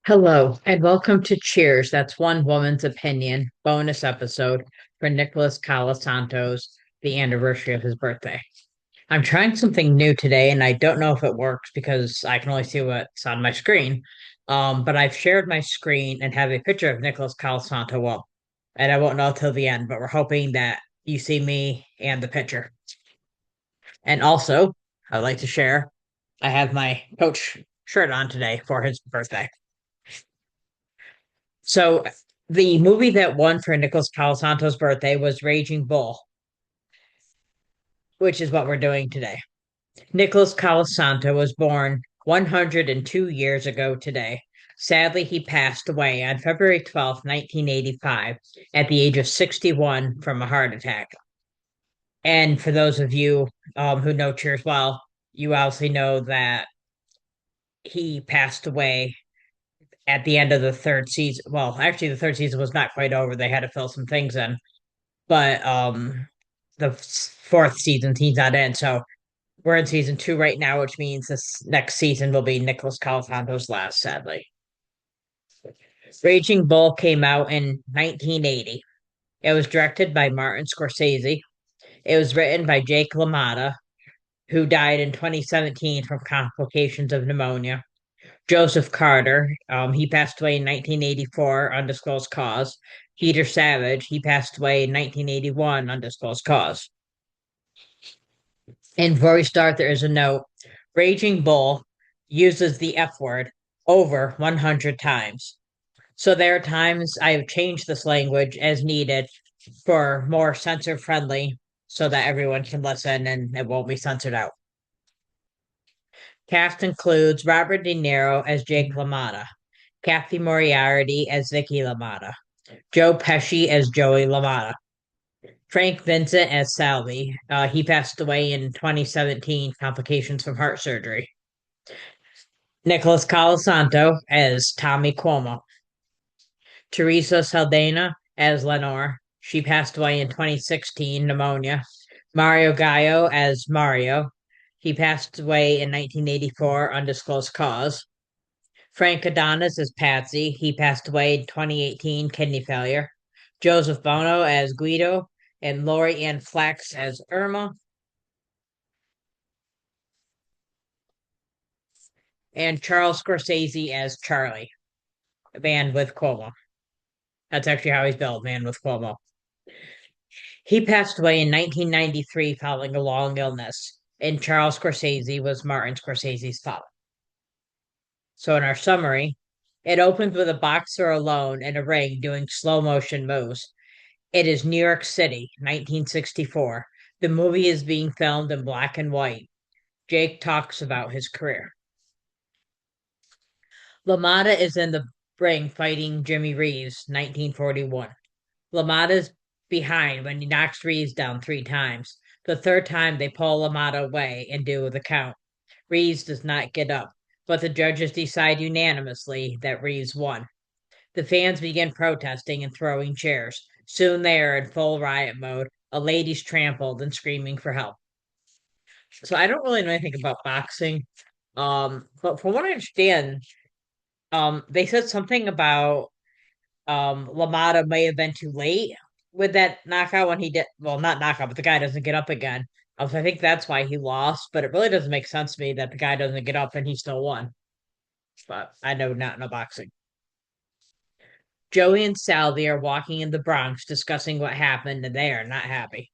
Hello, and welcome to Cheers. That's One Woman's Opinion bonus episode for Nicholas Colasanto's the anniversary of his birthday. I'm trying something new today, and I don't know if it works because I can only see what's on my screen. But I've shared my screen and have a picture of Nicholas Colasanto up, and I won't know till the end, but we're hoping that you see me and the picture. And also, I'd like to share I have my coach shirt on today for his birthday. So the movie that won for Nicholas Colasanto's birthday was Raging Bull, which is what we're doing today. Nicholas Colasanto was born 102 years ago today. Sadly, he passed away on February 12th, 1985, at the age of 61 from a heart attack. And for those of you who know Cheers well, you obviously know that he passed away at the end of the third season. Well, actually, the third season was not quite over. They had to fill some things in. But the fourth season he's not in. So we're in season two right now, which means this next season will be Nicholas Colasanto's last, sadly. Raging Bull came out in 1980. It was directed by Martin Scorsese. It was written by Jake LaMotta, who died in 2017 from complications of pneumonia. Joseph Carter, he passed away in 1984, undisclosed cause. Peter Savage, he passed away in 1981, undisclosed cause. And before we start, there is a note. Raging Bull uses the F word over 100 times. So there are times I have changed this language as needed for more censor friendly so that everyone can listen and it won't be censored out. Cast includes Robert De Niro as Jake LaMotta, Kathy Moriarty as Vicky LaMotta, Joe Pesci as Joey LaMotta, Frank Vincent as Salvi. He passed away in 2017, complications from heart surgery. Nicholas Colasanto as Tommy Cuomo. Teresa Saldana as Lenore. She passed away in 2016, pneumonia. Mario Gallo as Mario. He passed away in 1984, undisclosed cause. Frank Adonis as Patsy. He passed away in 2018, kidney failure. Joseph Bono as Guido. And Lori Ann Flax as Irma. And Charles Scorsese as Charlie, a band with Cuomo. That's actually how he's billed, man with Cuomo. He passed away in 1993 following a long illness, and Charles Scorsese was Martin Scorsese's father. So, in our summary, it opens with a boxer alone in a ring doing slow motion moves. It is New York City, 1964. The movie is being filmed in black and white. Jake talks about his career. LaMotta is in the ring fighting Jimmy Reeves, 1941. LaMotta's behind when he knocks Reeves down three times. The third time, they pull LaMotta away and do the count. Reeves does not get up, but the judges decide unanimously that Reeves won. The fans begin protesting and throwing chairs. Soon they are in full riot mode. A lady's trampled and screaming for help. So I don't really know anything about boxing. But from what I understand, they said something about LaMotta may have been too late with that knockout when he did, well, not knockout, but the guy doesn't get up again. So I think that's why he lost, but it really doesn't make sense to me that the guy doesn't get up and he still won. But I know not in a boxing. Joey and Salvi are walking in the Bronx discussing what happened, and they are not happy.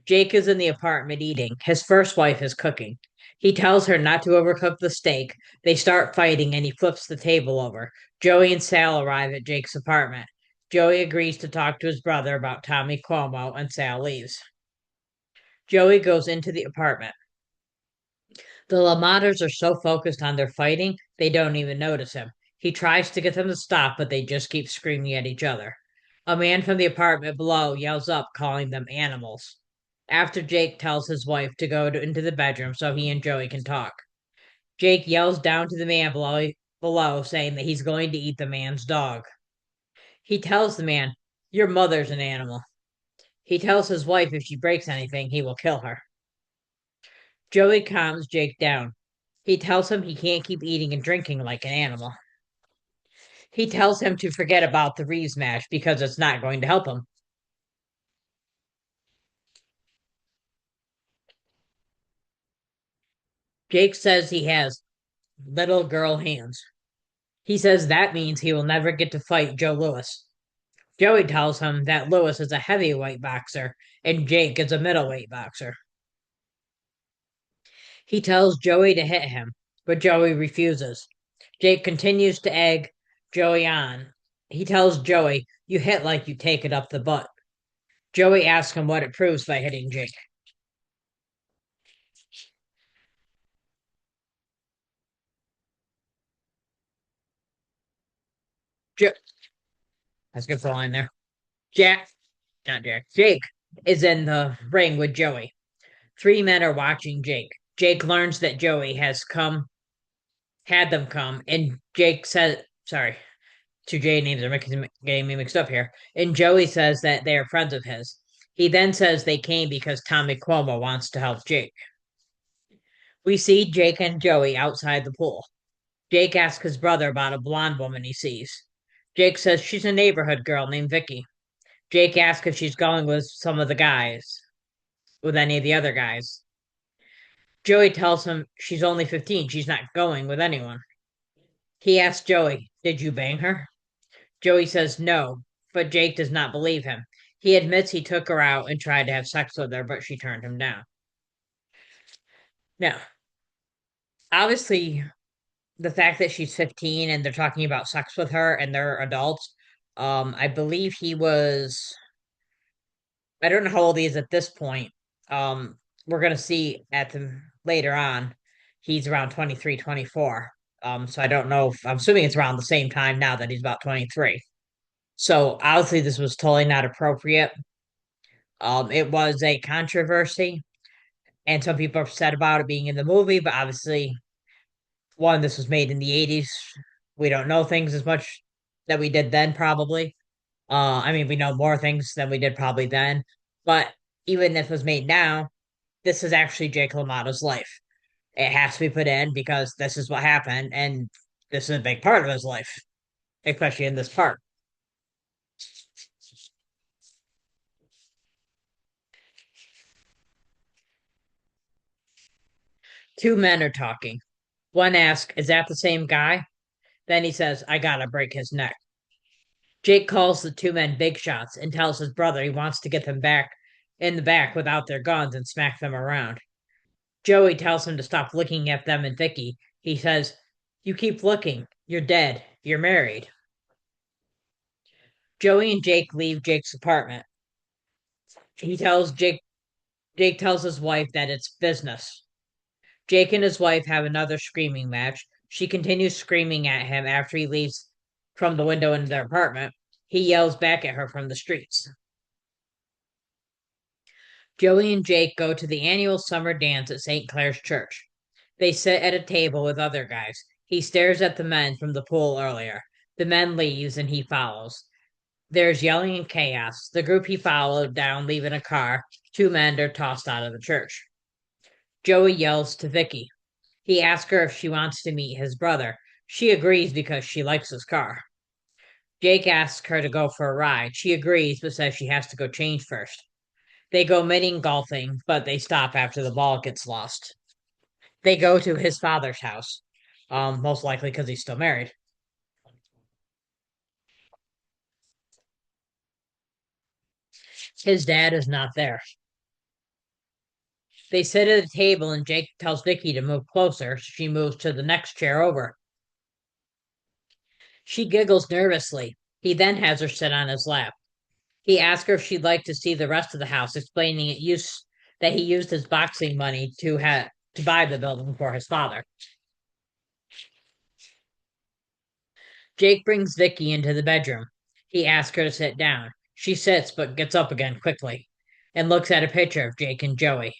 Jake is in the apartment eating. His first wife is cooking. He tells her not to overcook the steak. They start fighting and he flips the table over. Joey and Sal arrive at Jake's apartment. Joey agrees to talk to his brother about Tommy Cuomo and Sal leaves. Joey goes into the apartment. The Lamaters are so focused on their fighting, they don't even notice him. He tries to get them to stop, but they just keep screaming at each other. A man from the apartment below yells up, calling them animals. After Jake tells his wife to into the bedroom so he and Joey can talk. Jake yells down to the man below, saying that he's going to eat the man's dog. He tells the man, "Your mother's an animal." He tells his wife if she breaks anything, he will kill her. Joey calms Jake down. He tells him he can't keep eating and drinking like an animal. He tells him to forget about the Reeves match because it's not going to help him. Jake says he has little girl hands. He says that means he will never get to fight Joe Louis. Joey tells him that Louis is a heavyweight boxer and Jake is a middleweight boxer. He tells Joey to hit him, but Joey refuses. Jake continues to egg Joey on. He tells Joey, "You hit like you take it up the butt." Joey asks him what it proves by hitting Jake. Jo- That's a good line there. Jack, not Jack, Jake is in the ring with Joey. Three men are watching Jake. Jake learns that Joey had them come, and Jake says, sorry, two J names are getting me mixed up here. And Joey says that they are friends of his. He then says they came because Tommy Cuomo wants to help Jake. We see Jake and Joey outside the pool. Jake asks his brother about a blonde woman he sees. Jake says she's a neighborhood girl named Vicky. Jake asks if she's going with some of the guys, with any of the other guys. Joey tells him she's only 15. She's not going with anyone. He asks Joey, "Did you bang her?" Joey says no, but Jake does not believe him. He admits he took her out and tried to have sex with her, but she turned him down. Now, obviously, the fact that she's 15 and they're talking about sex with her and they're adults, I believe he was, I don't know how old he is at this point. We're going to see at the later on, he's around 23, 24. So I don't know if, I'm assuming it's around the same time now that he's about 23. So obviously, this was totally not appropriate. It was a controversy, and some people are upset about it being in the movie, but obviously, one, this was made in the 80s. We don't know things as much that we did then, probably. I mean, we know more things than we did probably then, but even if it was made now, this is actually Jake LaMotta's life. It has to be put in because this is what happened, and this is a big part of his life, especially in this part. Two men are talking. One asks, "Is that the same guy?" Then he says, "I gotta break his neck." Jake calls the two men big shots and tells his brother he wants to get them back in the back without their guns and smack them around. Joey tells him to stop looking at them and Vicky. He says, "You keep looking. You're dead. You're married." Joey and Jake leave Jake's apartment. He tells Jake tells his wife that it's business. Jake and his wife have another screaming match. She continues screaming at him after he leaves from the window in their apartment. He yells back at her from the streets. Joey and Jake go to the annual summer dance at St. Clair's Church. They sit at a table with other guys. He stares at the men from the pool earlier. The men leaves and he follows. There's yelling and chaos. The group he followed down, leaving a car. Two men are tossed out of the church. Joey yells to Vicky. He asks her if she wants to meet his brother. She agrees because she likes his car. Jake asks her to go for a ride. She agrees, but says she has to go change first. They go mini golfing, but they stop after the ball gets lost. They go to his father's house, most likely because he's still married. His dad is not there. They sit at a table, and Jake tells Vicky to move closer. She moves to the next chair over. She giggles nervously. He then has her sit on his lap. He asks her if she'd like to see the rest of the house, explaining that he used his boxing money to buy the building for his father. Jake brings Vicky into the bedroom. He asks her to sit down. She sits but gets up again quickly and looks at a picture of Jake and Joey.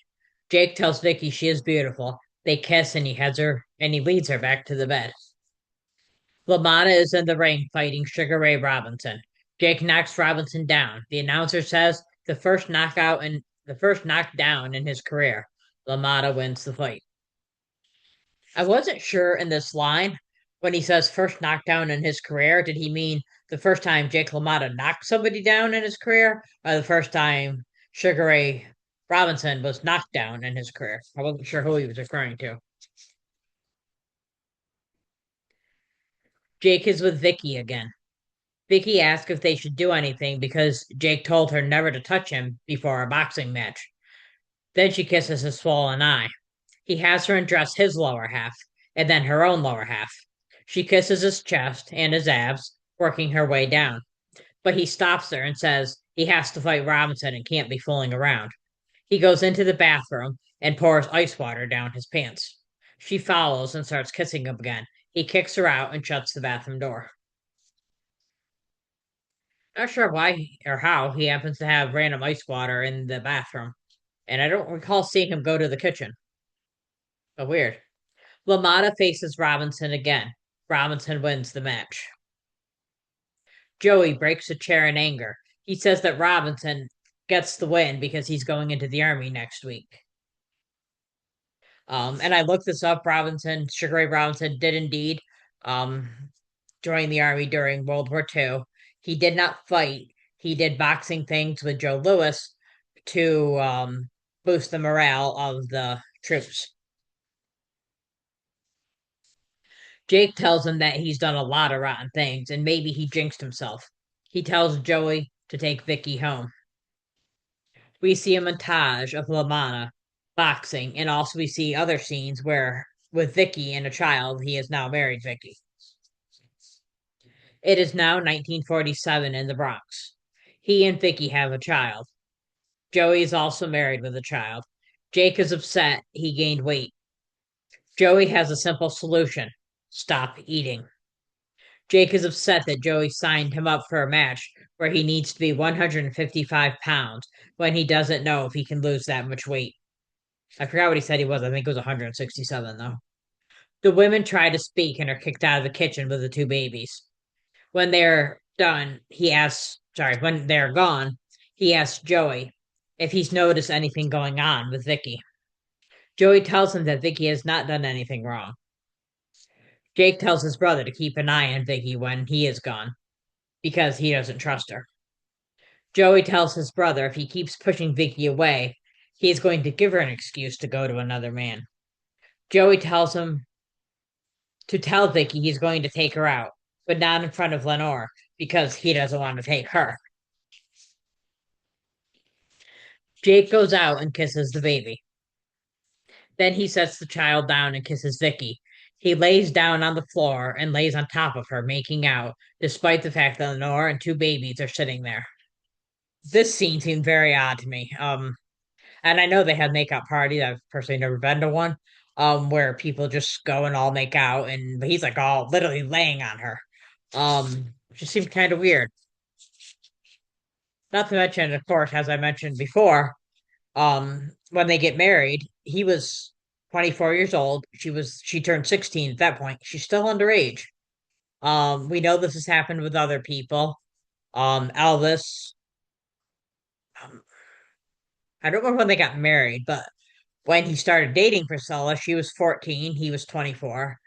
Jake tells Vicky she is beautiful. They kiss and he leads her back to the bed. LaMotta is in the ring fighting Sugar Ray Robinson. Jake knocks Robinson down. The announcer says the first knockdown in his career. LaMotta wins the fight. I wasn't sure in this line, When he says first knockdown in his career, did he mean the first time Jake LaMotta knocked somebody down in his career, or the first time Sugar Ray Robinson was knocked down in his career? I wasn't sure who he was referring to. Jake is with Vicky again. Vicky asks if they should do anything because Jake told her never to touch him before a boxing match. Then she kisses his swollen eye. He has her undress his lower half and then her own lower half. She kisses his chest and his abs, working her way down. But he stops her and says he has to fight Robinson and can't be fooling around. He goes into the bathroom and pours ice water down his pants. She follows and starts kissing him again. He kicks her out and shuts the bathroom door. Not sure why or how he happens to have random ice water in the bathroom. And I don't recall seeing him go to the kitchen. But weird. LaMotta faces Robinson again. Robinson wins the match. Joey breaks a chair in anger. He says that Robinson gets the win because he's going into the army next week. And I looked this up. Sugar Ray Robinson did indeed um, join the army during World War II. He did not fight. He did boxing things with Joe Louis to boost the morale of the troops. Jake tells him that he's done a lot of rotten things and maybe he jinxed himself. He tells Joey to take Vicky home. We see a montage of LaManna boxing, and also we see other scenes where, with Vicky and a child, he has now married Vicky. It is now 1947 in the Bronx. He and Vicky have a child. Joey is also married with a child. Jake is upset he gained weight. Joey has a simple solution: stop eating. Jake is upset that Joey signed him up for a match where he needs to be 155 pounds when he doesn't know if he can lose that much weight. I forgot what he said he was. I think it was 167, though. The women try to speak and are kicked out of the kitchen with the two babies. When they're done, when they're gone, he asks Joey if he's noticed anything going on with Vicky. Joey tells him that Vicky has not done anything wrong. Jake tells his brother to keep an eye on Vicky when he is gone because he doesn't trust her. Joey tells his brother if he keeps pushing Vicky away, he is going to give her an excuse to go to another man. Joey tells him to tell Vicky he's going to take her out, but not in front of Lenore because he doesn't want to take her. Jake goes out and kisses the baby. Then he sets the child down and kisses Vicky. He lays down on the floor and lays on top of her, making out, despite the fact that Lenore and two babies are sitting there. This scene seemed very odd to me. And I know they had make out parties. I've personally never been to one. Where people just go and all make out, and but he's like all literally laying on her. Just seemed kind of weird. Not to mention, of course, as I mentioned before, when they get married, he was 24 years old. She turned 16 at that point. She's still underage. We know this has happened with other people. Elvis, um, I don't remember when they got married, but when he started dating Priscilla, she was 14, he was 24.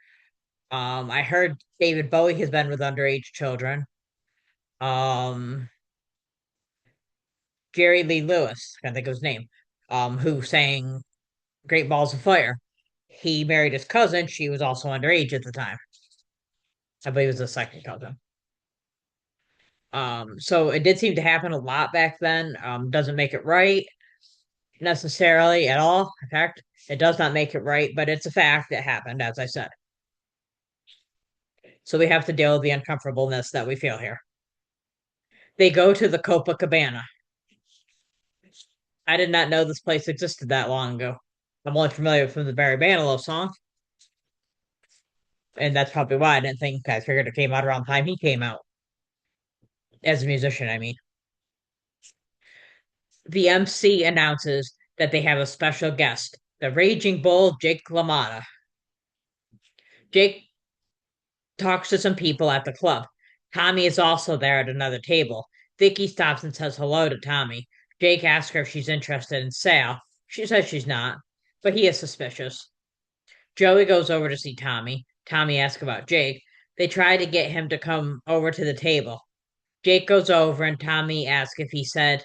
I heard David Bowie has been with underage children. Um, Jerry Lee Lewis, I think of his name, who sang Great Balls of Fire. He married his cousin. She was also underage at the time. I believe it was the second cousin. So it did seem to happen a lot back then. Doesn't make it right necessarily at all. In fact, it does not make it right, but it's a fact that happened, as I said. So we have to deal with the uncomfortableness that we feel here. They go to the Copacabana. I did not know this place existed that long ago. I'm only familiar from the Barry Manilow song, and that's probably why I didn't think. I figured it came out around the time he came out as a musician. I mean, the MC announces that they have a special guest, the Raging Bull, Jake LaMotta. Jake talks to some people at the club. Tommy is also there at another table. Vicky stops and says hello to Tommy. Jake asks her if she's interested in Sal. She says she's not, but he is suspicious. Joey goes over to see Tommy. Tommy asks about Jake. They try to get him to come over to the table. Jake goes over and Tommy asks if he said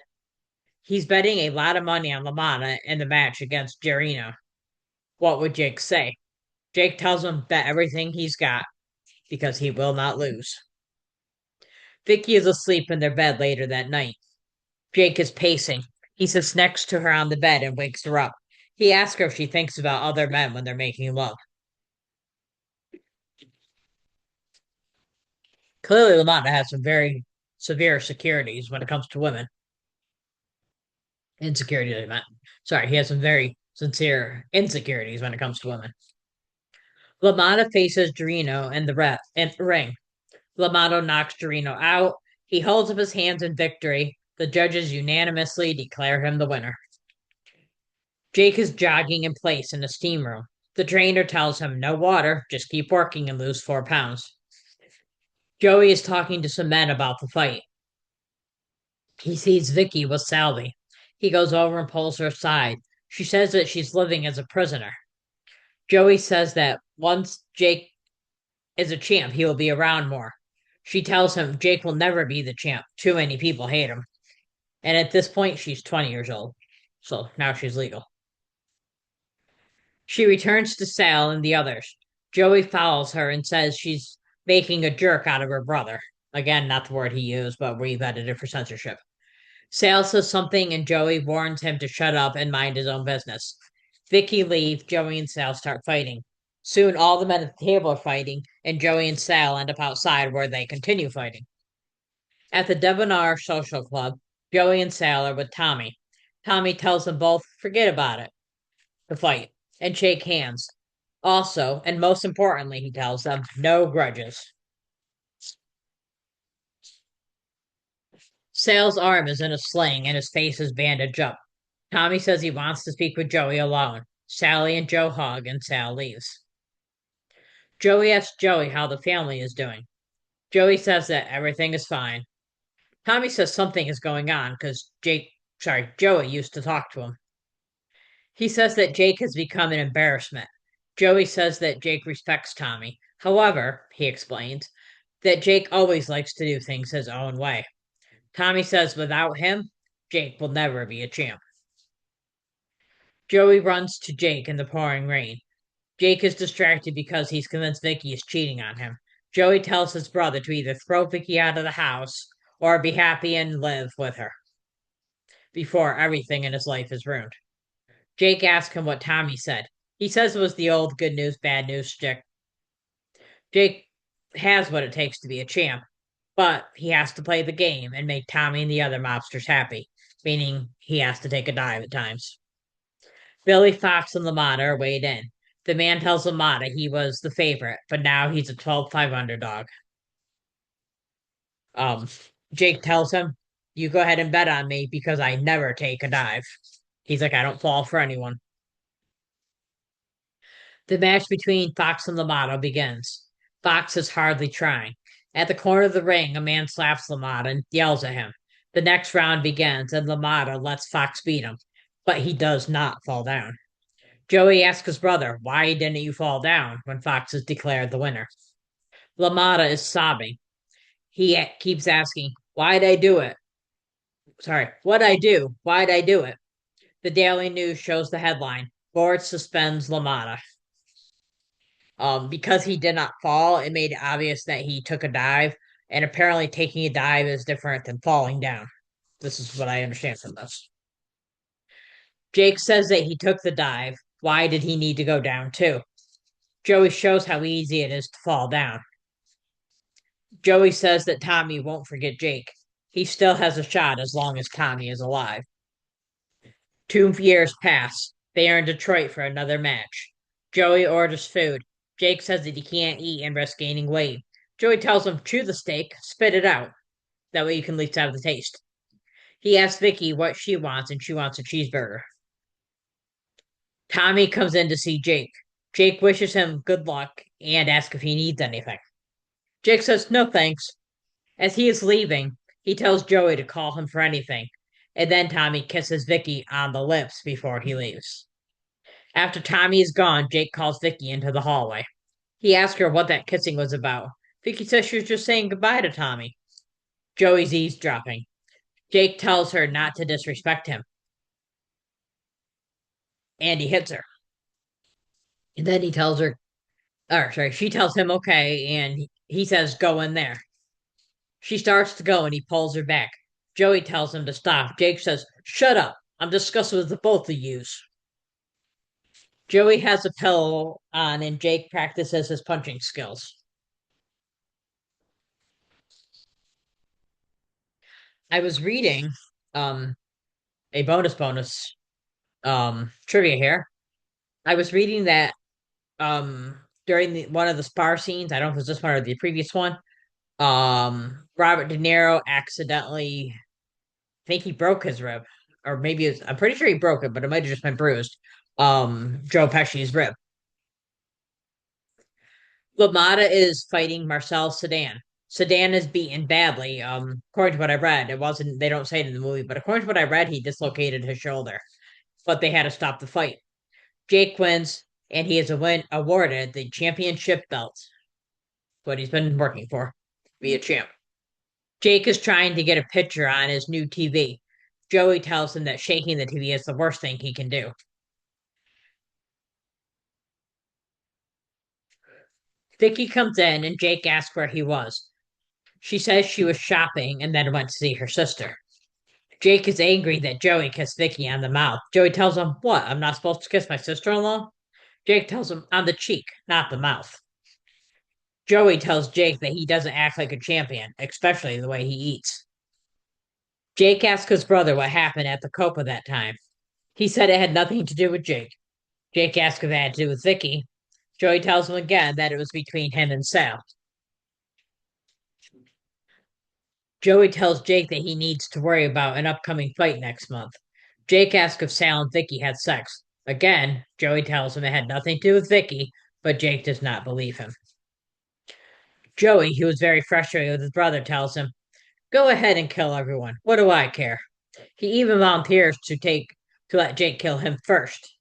he's betting a lot of money on LaMotta in the match against Jarino. What would Jake say? Jake tells him bet everything he's got because he will not lose. Vicky is asleep in their bed later that night. Jake is pacing. He sits next to her on the bed and wakes her up. He asks her if she thinks about other men when they're making love. Clearly, LaMotta has some very severe securities when it comes to women. Insecurities, I meant. Sorry, he has some very sincere insecurities when it comes to women. LaMotta faces Dorino in the ring. LaMotta knocks Dorino out. He holds up his hands in victory. The judges unanimously declare him the winner. Jake is jogging in place in the steam room. The trainer tells him no water, just keep working and lose 4 pounds. Joey is talking to some men about the fight. He sees Vicky with Salvi. He goes over and pulls her aside. She says that she's living as a prisoner. Joey says that once Jake is a champ, he will be around more. She tells him Jake will never be the champ. Too many people hate him. And at this point, she's 20 years old. So now she's legal. She returns to Sal and the others. Joey follows her and says she's making a jerk out of her brother. Again, not the word he used, but we've edited for censorship. Sal says something and Joey warns him to shut up and mind his own business. Vicky leaves, Joey and Sal start fighting. Soon all the men at the table are fighting, and Joey and Sal end up outside where they continue fighting. At the Debonair Social Club, Joey and Sal are with Tommy. Tommy tells them both forget about it, the fight, and shake hands. Also, and most importantly, he tells them no grudges. Sal's arm is in a sling and his face is bandaged up. Tommy says he wants to speak with Joey alone. Sally and Joe hug and Sal leaves. Joey asks Joey how the family is doing. Joey says that everything is fine. Tommy says something is going on because Joey used to talk to him. He says that Jake has become an embarrassment. Joey says that Jake respects Tommy. However, he explains that Jake always likes to do things his own way. Tommy says without him, Jake will never be a champ. Joey runs to Jake in the pouring rain. Jake is distracted because he's convinced Vicky is cheating on him. Joey tells his brother to either throw Vicky out of the house or be happy and live with her before everything in his life is ruined. Jake asks him what Tommy said. He says it was the old good news, bad news stick. Jake has what it takes to be a champ, but he has to play the game and make Tommy and the other mobsters happy, meaning he has to take a dive at times. Billy Fox and LaMotta are weighed in. The man tells LaMotta he was the favorite, but now he's a 12-5 underdog. Um, Jake tells him, "You go ahead and bet on me because I never take a dive." He's like, "I don't fall for anyone." The match between Fox and LaMotta begins. Fox is hardly trying. At the corner of the ring, a man slaps LaMotta and yells at him. The next round begins, and LaMotta lets Fox beat him, but he does not fall down. Joey asks his brother, "Why didn't you fall down?" when Fox is declared the winner. LaMotta is sobbing. He keeps asking, "Why'd I do it?" Sorry, what'd I do? Why'd I do it? The Daily News shows the headline, Board suspends LaMotta. Because he did not fall, it made it obvious that he took a dive, and apparently taking a dive is different than falling down. This is what I understand from this. Jake says that he took the dive. Why did he need to go down too? Joey shows how easy it is to fall down. Joey says that Tommy won't forget Jake. He still has a shot as long as Tommy is alive. 2 years pass. They are in Detroit for another match. Joey orders food. Jake says that he can't eat and risks gaining weight. Joey tells him, chew the steak, spit it out. That way you can at least have the taste. He asks Vicky what she wants, and she wants a cheeseburger. Tommy comes in to see Jake. Jake wishes him good luck and asks if he needs anything. Jake says, no thanks. As he is leaving, he tells Joey to call him for anything. And then Tommy kisses Vicky on the lips before he leaves. After Tommy is gone, Jake calls Vicky into the hallway. He asks her what that kissing was about. Vicky says she was just saying goodbye to Tommy. Joey's eavesdropping. Jake tells her not to disrespect him, and he hits her. And then he tells her, or sorry, she tells him okay, and he says, go in there. She starts to go, and he pulls her back. Joey tells him to stop. Jake says, shut up. I'm discussing with the both of yous. Joey has a pillow on, and Jake practices his punching skills. I was reading um, a bonus trivia here. I was reading that during one of the spar scenes, I don't know if it was this one or the previous one, Robert De Niro accidentally, I think he broke his rib, or maybe I'm pretty sure he broke it, but it might have just been bruised. Joe Pesci's rib. LaMotta is fighting Marcel Sedan. Sedan is beaten badly. According to what I read, it wasn't. They don't say it in the movie, but according to what I read, he dislocated his shoulder, but they had to stop the fight. Jake wins, and he is awarded the championship belt. What he's been working for, be a champ. Jake is trying to get a picture on his new TV. Joey tells him that shaking the TV is the worst thing he can do. Vicky comes in and Jake asks where he was. She says she was shopping and then went to see her sister. Jake is angry that Joey kissed Vicky on the mouth. Joey tells him, what? I'm not supposed to kiss my sister in law? Jake tells him, on the cheek, not the mouth. Joey tells Jake that he doesn't act like a champion, especially the way he eats. Jake asks his brother what happened at the Copa that time. He said it had nothing to do with Jake. Jake asks if it had to do with Vicky. Joey tells him again that it was between him and Sal. Joey tells Jake that he needs to worry about an upcoming fight next month. Jake asks if Sal and Vicky had sex. Again, Joey tells him it had nothing to do with Vicky, but Jake does not believe him. Joey, who is very frustrated with his brother, tells him, go ahead and kill everyone. What do I care? He even volunteers to let Jake kill him first.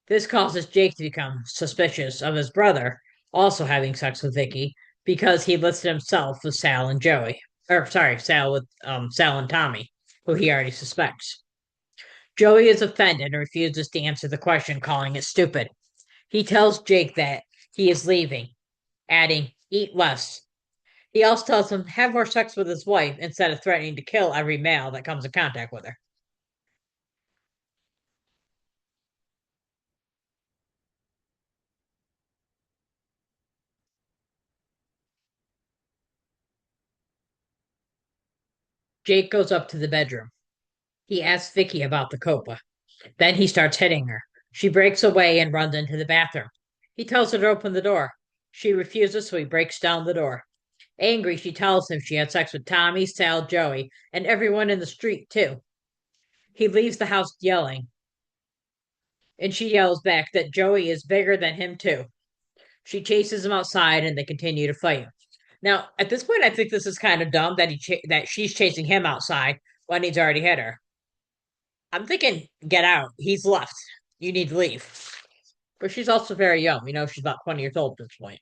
This causes Jake to become suspicious of his brother also having sex with Vicky because he listed himself with Sal and Joey. Or sorry, Sal with Sal and Tommy, who he already suspects. Joey is offended and refuses to answer the question, calling it stupid. He tells Jake that he is leaving, adding, eat less. He also tells him have more sex with his wife instead of threatening to kill every male that comes in contact with her. Jake goes up to the bedroom. He asks Vicky about the copa. Then he starts hitting her. She breaks away and runs into the bathroom. He tells her to open the door. She refuses, so he breaks down the door. Angry, she tells him she had sex with Tommy, Sal, Joey, and everyone in the street, too. He leaves the house yelling, and she yells back that Joey is bigger than him, too. She chases him outside, and they continue to fight. Now, at this point, I think this is kind of dumb that that she's chasing him outside when he's already hit her. I'm thinking, get out. He's left. You need to leave. But she's also very young. She's about 20 years old at this point.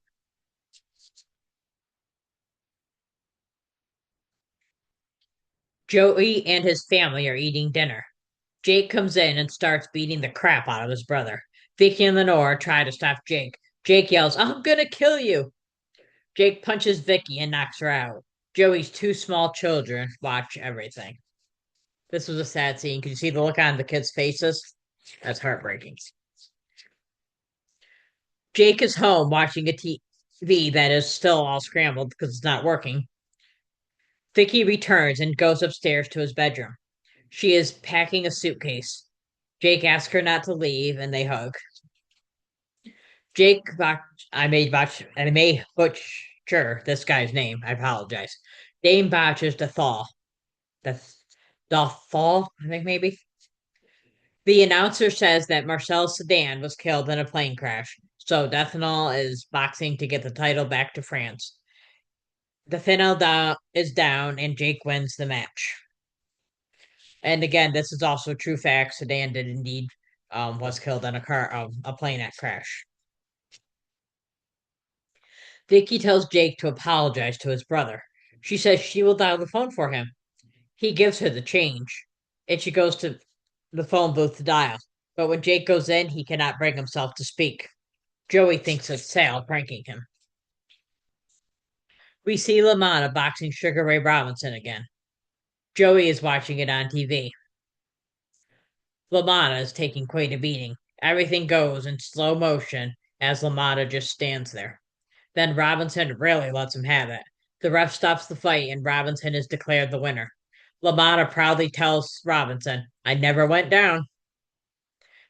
Joey and his family are eating dinner. Jake comes in and starts beating the crap out of his brother. Vicky and Lenore try to stop Jake. Jake yells, I'm gonna kill you. Jake punches Vicky and knocks her out. Joey's two small children watch everything. This was a sad scene. Could you see the look on the kids' faces? That's heartbreaking. Jake is home watching a TV that is still all scrambled because it's not working. Vicky returns and goes upstairs to his bedroom. She is packing a suitcase. Jake asks her not to leave and they hug. Jake, I may butcher this guy's name. I apologize. Dame botches the thaw. The, the fall, I think maybe. The announcer says that Marcel Sedan was killed in a plane crash. So Dethanol is boxing to get the title back to France. The is down and Jake wins the match. And again, this is also true fact. Sedan did indeed was killed in a plane crash. Vicky tells Jake to apologize to his brother. She says she will dial the phone for him. He gives her the change, and she goes to the phone booth to dial. But when Jake goes in, he cannot bring himself to speak. Joey thinks it's Sal pranking him. We see LaMotta boxing Sugar Ray Robinson again. Joey is watching it on TV. LaMotta is taking quite a beating. Everything goes in slow motion as LaMotta just stands there. Then Robinson really lets him have it. The ref stops the fight and Robinson is declared the winner. LaMotta proudly tells Robinson, I never went down.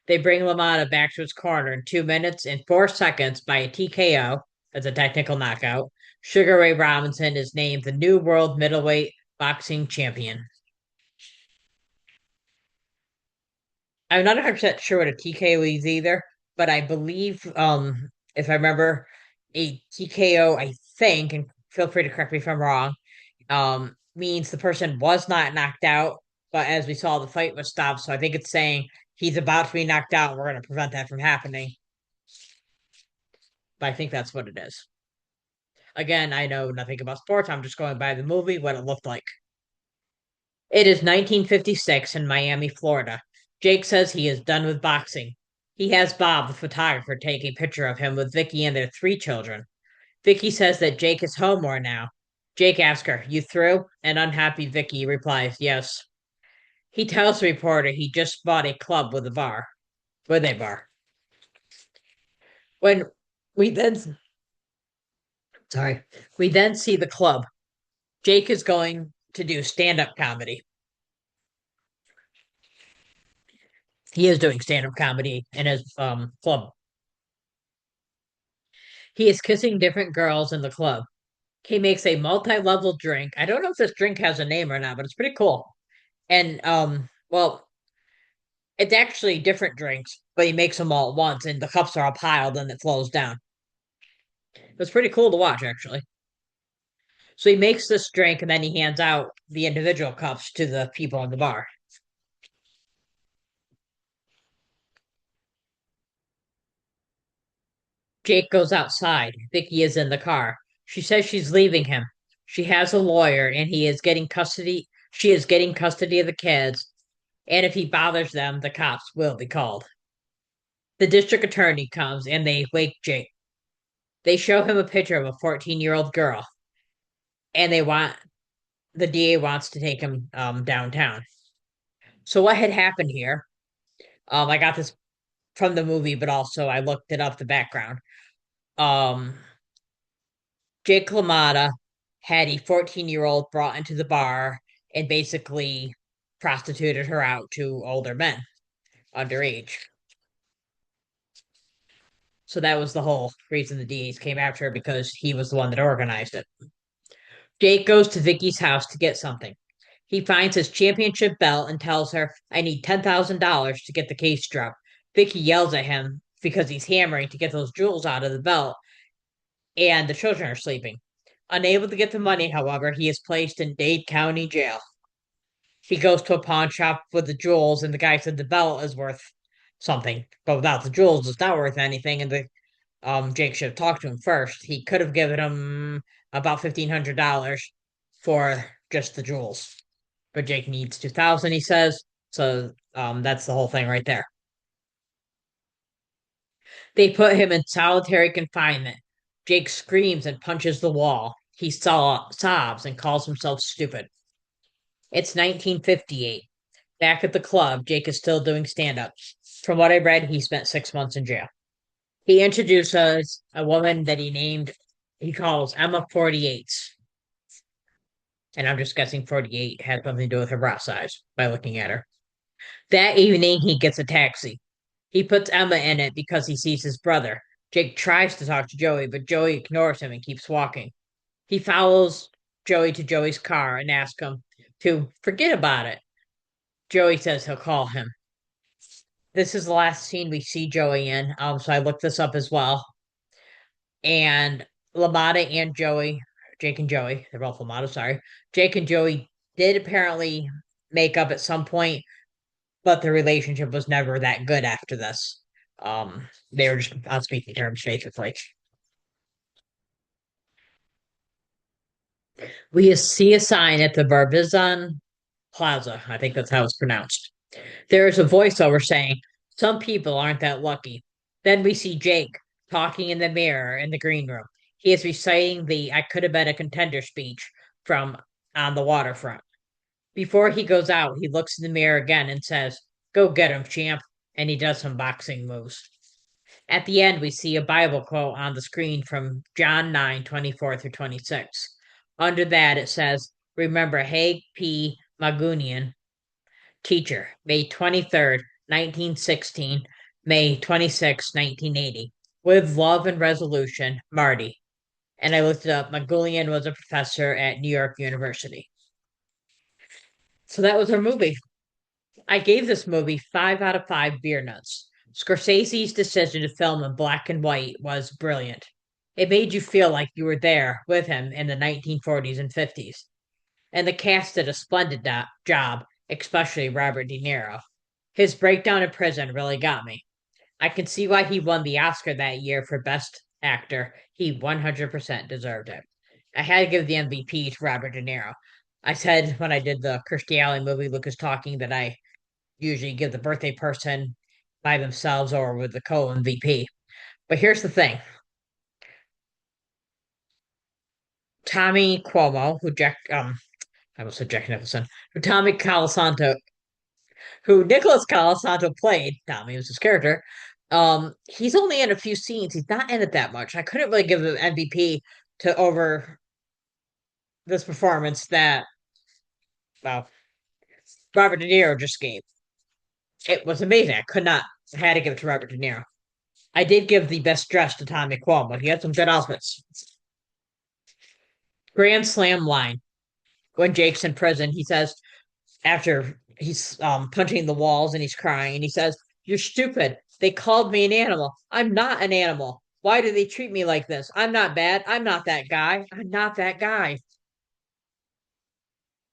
They bring LaMotta back to his corner in 2 minutes and 4 seconds by a TKO, as a technical knockout. Sugar Ray Robinson is named the new world middleweight boxing champion. I'm not 100% sure what a TKO is either, but I believe, if I remember, a TKO, I think, and feel free to correct me if I'm wrong, means the person was not knocked out, but as we saw, the fight was stopped. So I think it's saying he's about to be knocked out, and we're going to prevent that from happening. But I think that's what it is. Again, I know nothing about sports. I'm just going by the movie, what it looked like. It is 1956 in Miami, Florida. Jake says he is done with boxing. He has Bob, the photographer, take a picture of him with Vicky and their 3 children. Vicky says that Jake is home more now. Jake asks her, You through? And unhappy Vicky replies, Yes. He tells the reporter he just bought a club with a bar. When we then, sorry, we then see the club. Jake is going to do stand-up comedy. He is doing stand-up comedy in his club. He is kissing different girls in the club. He makes a multi-level drink. I don't know if this drink has a name or not, but it's pretty cool. And well, it's actually different drinks, but he makes them all at once, and the cups are all piled, and it flows down. It's pretty cool to watch, actually. So he makes this drink, and then he hands out the individual cups to the people in the bar. Jake goes outside. Vicky is in the car. She says she's leaving him. She has a lawyer, and he is getting custody. She is getting custody of the kids, and if he bothers them, the cops will be called. The district attorney comes, and they wake Jake. They show him a picture of a 14-year-old girl, and the DA wants to take him downtown. So what had happened here? I got this from the movie, but also I looked it up the background. Um, Jake LaMotta had a 14-year-old brought into the bar and basically prostituted her out to older men underage. So that was the whole reason the DAs came after her because he was the one that organized it. Jake goes to Vicky's house to get something. He finds his championship belt and tells her, I need $10,000 to get the case dropped. Vicky yells at him because he's hammering to get those jewels out of the belt, and the children are sleeping. Unable to get the money, however, he is placed in Dade County Jail. He goes to a pawn shop with the jewels, and the guy said the belt is worth something, but without the jewels, it's not worth anything. And the Jake should have talked to him first. He could have given him about $1,500 for just the jewels, but Jake needs 2,000. He says. So that's the whole thing right there. They put him in solitary confinement. Jake screams and punches the wall. He sobs and calls himself stupid. It's 1958. Back at the club, Jake is still doing stand up. From what I read, he spent 6 months in jail. He introduces a woman that he calls Emma 48. And I'm just guessing 48 had something to do with her breast size by looking at her. That evening, he gets a taxi. He puts Emma in it because he sees his brother. Jake tries to talk to Joey, but Joey ignores him and keeps walking. He follows Joey to Joey's car and asks him to forget about it. Joey says he'll call him. This is the last scene we see Joey in. So I looked this up as well. And LaMotta and Joey, Jake and Joey, they're both LaMotta, sorry. Jake and Joey did apparently make up at some point, but the relationship was never that good after this. They were just on speaking terms, basically. We see a sign at the Barbizon Plaza. I think that's how it's pronounced. There is a voiceover saying, "Some people aren't that lucky." Then we see Jake talking in the mirror in the green room. He is reciting the "I could have been a contender" speech from On the Waterfront. Before he goes out, he looks in the mirror again and says, "Go get him, champ." And he does some boxing moves. At the end, we see a Bible quote on the screen from John 9:24 through 26. Under that, it says, "Remember Haig P. Magunian, teacher, May 23rd, 1916, May 26th, 1980. With love and resolution, Marty." And I looked it up. Magunian was a professor at New York University. So that was our movie. I gave this movie 5 out of 5 beer nuts. Scorsese's decision to film in black and white was brilliant. It made you feel like you were there with him in the 1940s and 50s. And the cast did a splendid job, especially Robert De Niro. His breakdown in prison really got me. I can see why he won the Oscar that year for Best Actor. He 100% deserved it. I had to give the MVP to Robert De Niro. I said when I did the Kirstie Alley movie, Lucas Talking, that I usually give the birthday person by themselves or with the co-MVP. But here's the thing. Tommy Cuomo, who I almost said Jack Nicholson, who Tommy Colasanto, who Nicholas Colasano played, Tommy was his character. He's only in a few scenes. He's not in it that much. I couldn't really give the MVP to over this performance that well Robert De Niro just gave. It was amazing. I could not I had to give it to Robert De Niro. I did give the best dress to Tommy Cuomo. He had some good outfits. Grand slam line. When Jake's in prison, he says, after he's punching the walls and he's crying, and he says, "You're stupid. They called me an animal. I'm not an animal. Why do they treat me like this? I'm not bad. I'm not that guy. I'm not that guy."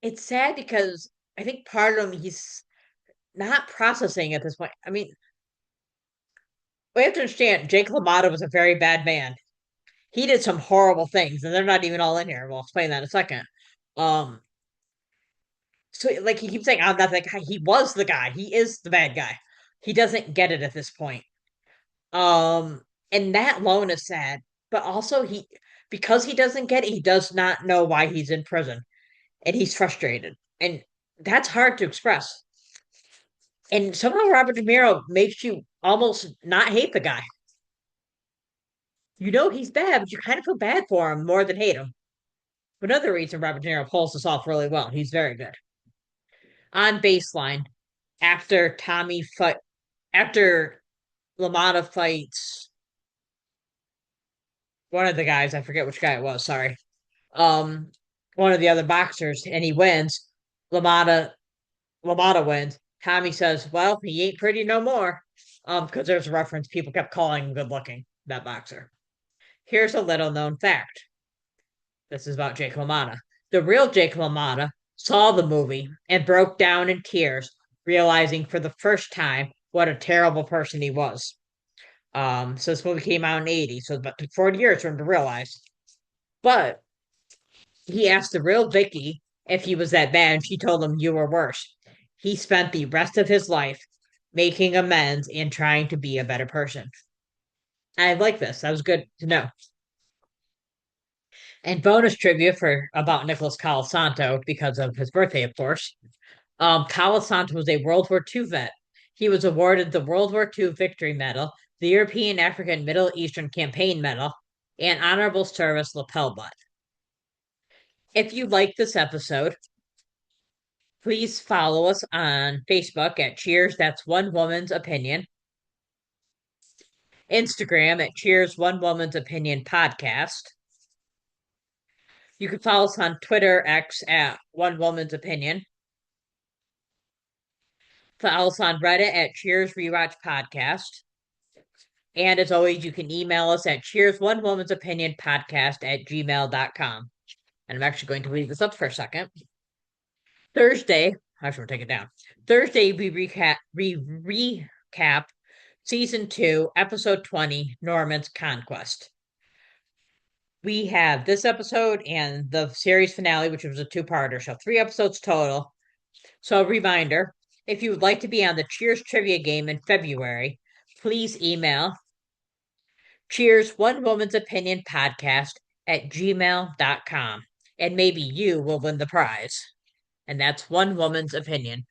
It's sad because I think part of him, he's not processing at this point. I mean, we have to understand Jake LaMotta was a very bad man. He did some horrible things, and they're not even all in here. We'll explain that in a second. Um, so like he keeps saying, "I'm not that guy." He was the guy. He is the bad guy. He doesn't get it at this point. Um, and that alone is sad. But also because he doesn't get it, he does not know why he's in prison, and he's frustrated, and that's hard to express. And somehow Robert De Niro makes you almost not hate the guy. You know he's bad, but you kind of feel bad for him more than hate him. Another reason Robert De Niro pulls this off really well. He's very good. On baseline, after after LaMotta fights one of the guys, I forget which guy it was, sorry. Um one of the other boxers and he wins. LaMotta LaMotta wins. Tommy says, "Well, he ain't pretty no more." Because there's a reference, people kept calling him good looking, that boxer. Here's a little known fact. This is about Jake LaMotta. The real Jake LaMotta saw the movie and broke down in tears, realizing for the first time what a terrible person he was. So this movie came out in '80, so it took 40 years for him to realize. But he asked the real Vicky if he was that bad, and she told him, "You were worse." He spent the rest of his life making amends and trying to be a better person. I like this. That was good to know. And bonus trivia for about Nicholas Colasanto because of his birthday, of course. Colasanto was a World War II vet. He was awarded the World War II Victory Medal, the European, African, Middle Eastern Campaign Medal, and Honorable Service Lapel Butt. If you like this episode, please follow us on Facebook at Cheers, That's One Woman's Opinion, Instagram at Cheers, One Woman's Opinion Podcast. You can follow us on Twitter, X at One Woman's Opinion. Follow us on Reddit at Cheers Rewatch Podcast. And as always, you can email us at Cheers One Woman's Opinion Podcast at gmail.com. And I'm actually going to leave this up for a second. Thursday, I should take it down. Thursday, we recap season 2, episode 20, Norman's Conquest. We have this episode and the series finale, which was a two-parter, so 3 episodes total. So, a reminder, if you would like to be on the Cheers trivia game in February, please email Cheers One Woman's Opinion Podcast at gmail.com, and maybe you will win the prize. And that's One Woman's Opinion